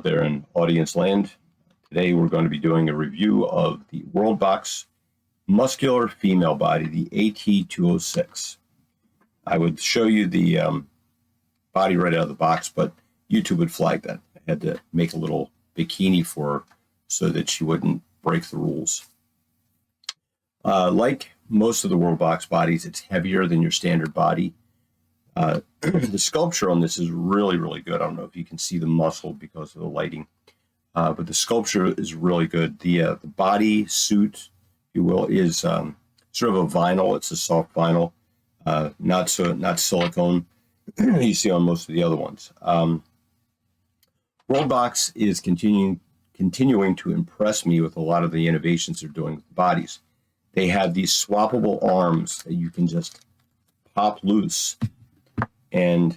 there in audience land. Today we're going to be doing a review of the Worldbox Muscular Female Body, the AT206. I would show you the body right out of the box, but YouTube would flag that. I had to make a little bikini for her so that she wouldn't break the rules. Like most of the Worldbox bodies, it's heavier than your standard body. The sculpture on this is really, really good. I don't know if you can see the muscle because of the lighting, but the sculpture is really good. The body suit, if you will, is sort of a vinyl. It's a soft vinyl, not silicone. You see on most of the other ones. Worldbox is continuing to impress me with a lot of the innovations they're doing with the bodies. They have these swappable arms that you can just pop loose and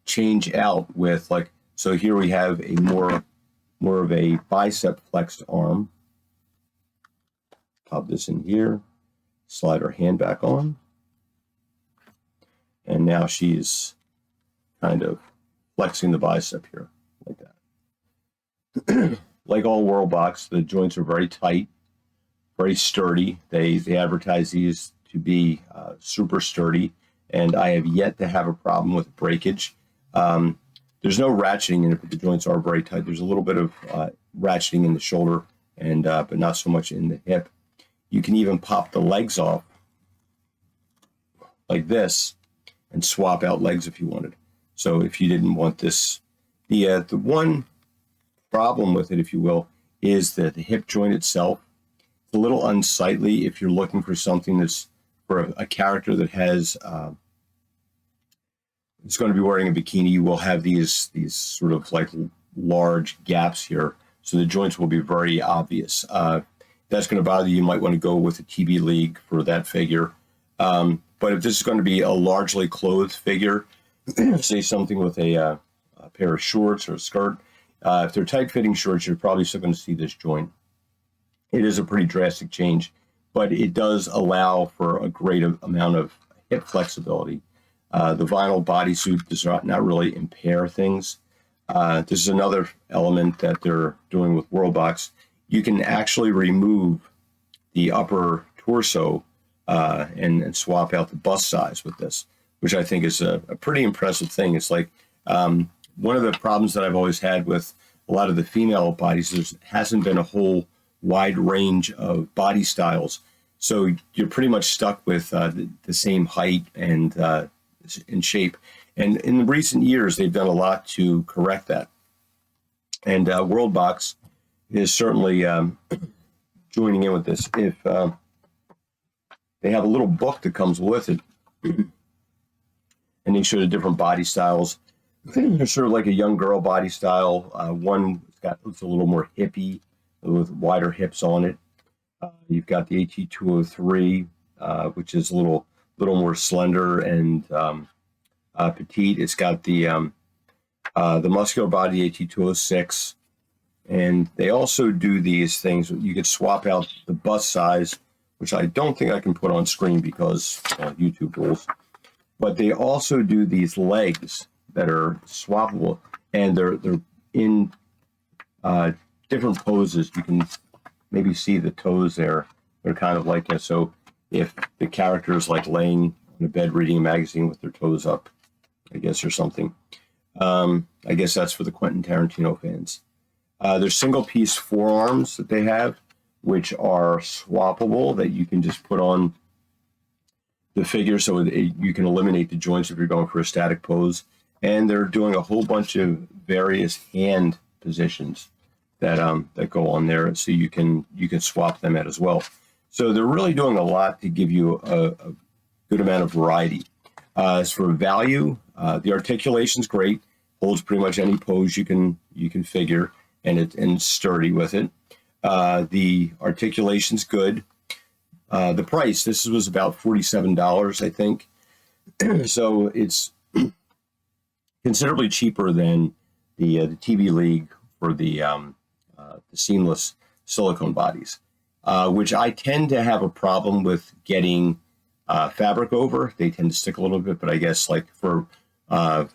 change out with, like, so here we have a more of a bicep flexed arm. Pop this in here, slide her hand back on, and now she's kind of flexing the bicep here like that. Like all Worldbox, the joints are very tight, very sturdy. They advertise these to be super sturdy, and I have yet to have a problem with breakage. There's no ratcheting in it, but the joints are very tight. There's a little bit of ratcheting in the shoulder, and but not so much in the hip. You can even pop the legs off like this and swap out legs if you wanted. So if you didn't want this, the one problem with it, if you will, is that the hip joint itself is a little unsightly. If you're looking for something that's for a character that has is going to be wearing a bikini, you will have these sort of like large gaps here, so the joints will be very obvious. If that's going to bother you, you might want to go with a TB League for that figure. But if this is going to be a largely clothed figure, say something with a pair of shorts or a skirt, if they're tight-fitting shorts, you're probably still going to see this joint. It is a pretty drastic change, but it does allow for a great amount of hip flexibility. The vinyl bodysuit does not really impair things. This is another element that they're doing with Worldbox. You can actually remove the upper torso and swap out the bust size with this, which I think is a pretty impressive thing. It's like one of the problems that I've always had with a lot of the female bodies, there hasn't been a whole wide range of body styles. So you're pretty much stuck with the same height and in shape. And in recent years, they've done a lot to correct that. And Worldbox is certainly joining in with this. If they have a little book that comes with it, and they show the different body styles. They're sort of like a young girl body style. One looks a little more hippie with wider hips on it. You've got the AT203, which is a little more slender and petite. It's got the muscular body, AT206, and they also do these things. You could swap out the bust size, which I don't think I can put on screen because YouTube rules. But they also do these legs that are swappable, and they're in different poses. You can maybe see the toes there. They're kind of like that. So if the character is like laying on a bed reading a magazine with their toes up, I guess, or something. I guess that's for the Quentin Tarantino fans. There's single-piece forearms that they have, which are swappable, that you can just put on the figure so you can eliminate the joints if you're going for a static pose. And they're doing a whole bunch of various hand positions that go on there, so you can swap them out as well. So they're really doing a lot to give you a good amount of variety. As for value, the articulation's great, holds pretty much any pose you can figure, and it's sturdy with it. The articulation's good. The price, this was about $47, I think. So it's considerably cheaper than the TV League for the seamless silicone bodies, which I tend to have a problem with getting fabric over. They tend to stick a little bit, but I guess like for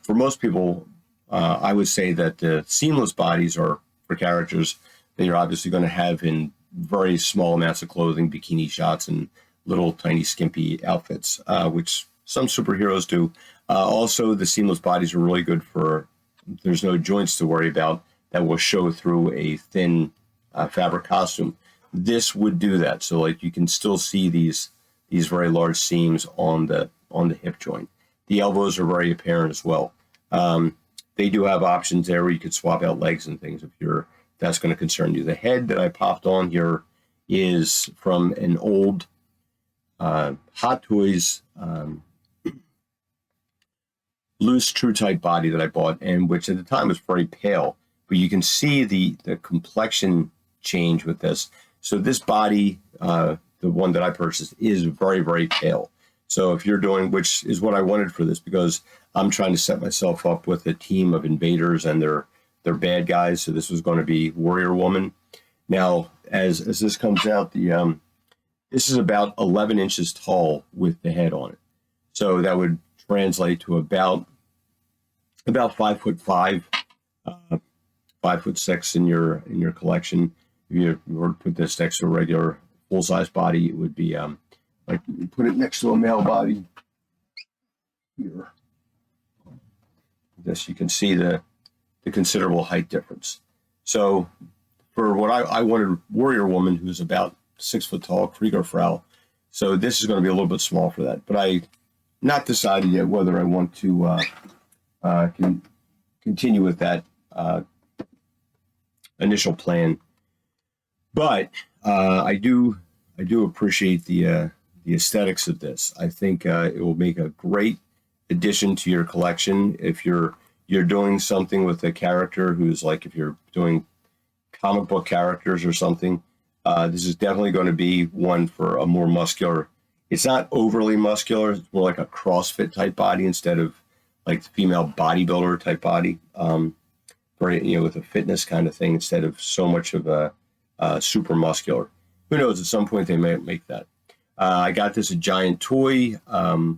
most people, I would say that the seamless bodies are for characters that you're obviously going to have in very small amounts of clothing, bikini shots, and little tiny skimpy outfits, which some superheroes do. Also, the seamless bodies are really good for, there's no joints to worry about that will show through a thin fabric costume. This would do that. So like you can still see these very large seams on the hip joint. The elbows are very apparent as well. They do have options there where you could swap out legs and things if that's going to concern you. The head that I popped on here is from an old Hot Toys loose true type body that I bought, and which at the time was very pale. But you can see the complexion change with this. So this body, the one that I purchased, is very, very pale. So if you're doing, which is what I wanted for this, because I'm trying to set myself up with a team of invaders and they're bad guys. So this was going to be Warrior Woman. Now, as this comes out, this is about 11 inches tall with the head on it. So that would translate to about 5'5", 5'6" in your collection. If you were to put this next to a regular full-size body, it would be like you put it next to a male body here. This, you can see the considerable height difference. So for what I wanted, Warrior Woman, who's about 6 foot tall, Kriegerfrau. So this is going to be a little bit small for that. But I not decided yet whether I want to continue with that initial plan. But I do appreciate the aesthetics of this. I think it will make a great addition to your collection if you're doing something with a character who's like, if you're doing comic book characters or something. This is definitely going to be one for a more muscular. It's not overly muscular. It's more like a CrossFit type body instead of like the female bodybuilder type body. Very, with a fitness kind of thing instead of so much of a super muscular. Who knows? At some point they may make that. I got this at Giant Toy,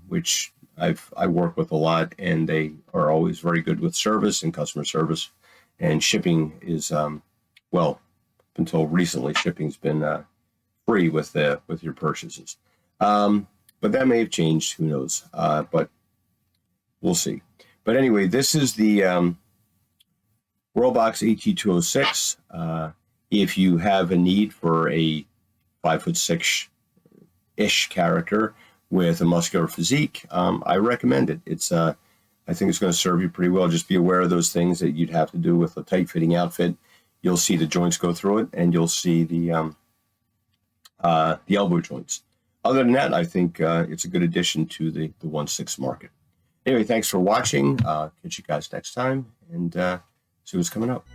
which I work with a lot, and they are always very good with service and customer service. And shipping is, well, until recently, shipping's been free with your purchases. But that may have changed. Who knows? But we'll see. But anyway, this is the Worldbox AT206. If you have a need for a 5'6" character with a muscular physique, I recommend it. It's I think it's going to serve you pretty well. Just be aware of those things that you'd have to do with a tight-fitting outfit. You'll see the joints go through it, and you'll see the elbow joints. Other than that, I think it's a good addition to the 1/6 market. Anyway, thanks for watching. Catch you guys next time, and see what's coming up.